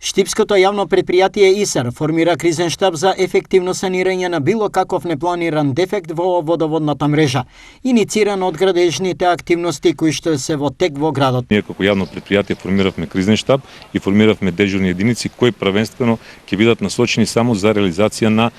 Штипското јавно предпријатие ИСАР формира кризен штаб за ефективно санирање на било каков непланиран дефект во водоводната мрежа, инициран од градежните активности кои што се во тек во градот. Ние како јавно предпријатие формиравме кризен штаб и формиравме дежурни единици кои првенствено ќе бидат насочени само за реализација на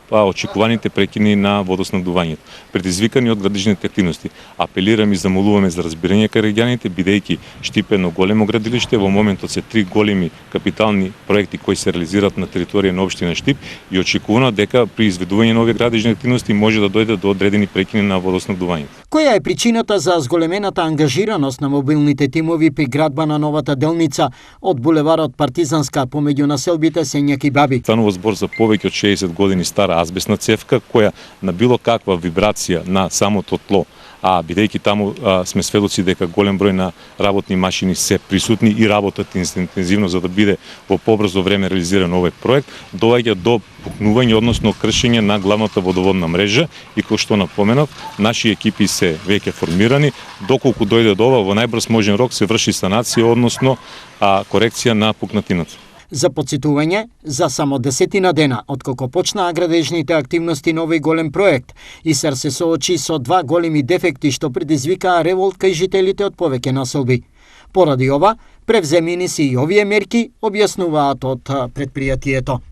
очекуваните прекини на водоснабдувањето, предизвикани од градежните активности. Апелираме и замолуваме за разбирање кај граѓаните, бидејќи Штип е едно големо градилиште, во моментот се 3 големи капитални проекти кои се реализираат на територија на општина Штип и очекувано дека при изведување на овие градежни активности може да дојде до одредени прекини на водоснабдувањето. Која е причината за зголемената ангажираност на мобилните тимови при градба на новата делница од булеварот Партизанска помеѓу населбите Сењак и Баби? Станува збор за повеќе од 60 години стара азбестна цевка која на било каква вибрација на самото тло, а бидејќи таму сме сведоци дека голем број на работни машини се присутни и работат интензивно за да биде во побрзо време реализиран овој проект, доаѓа до пукнување, односно кршење на главната водоводна мрежа и кој што напоменав, наши екипи се веќе формирани, доколку дојде до ова во најбрз можен рок се врши санација, односно корекција на пукнатината. За подсетување, за само 10 дена откако почнаа градежните активности на овој голем проект, ИСАР се соочи со 2 големи дефекти што предизвикаа револт кај жителите од повеќе населби. Поради ова, превземени се и овие мерки, објаснуваат од предпријатието.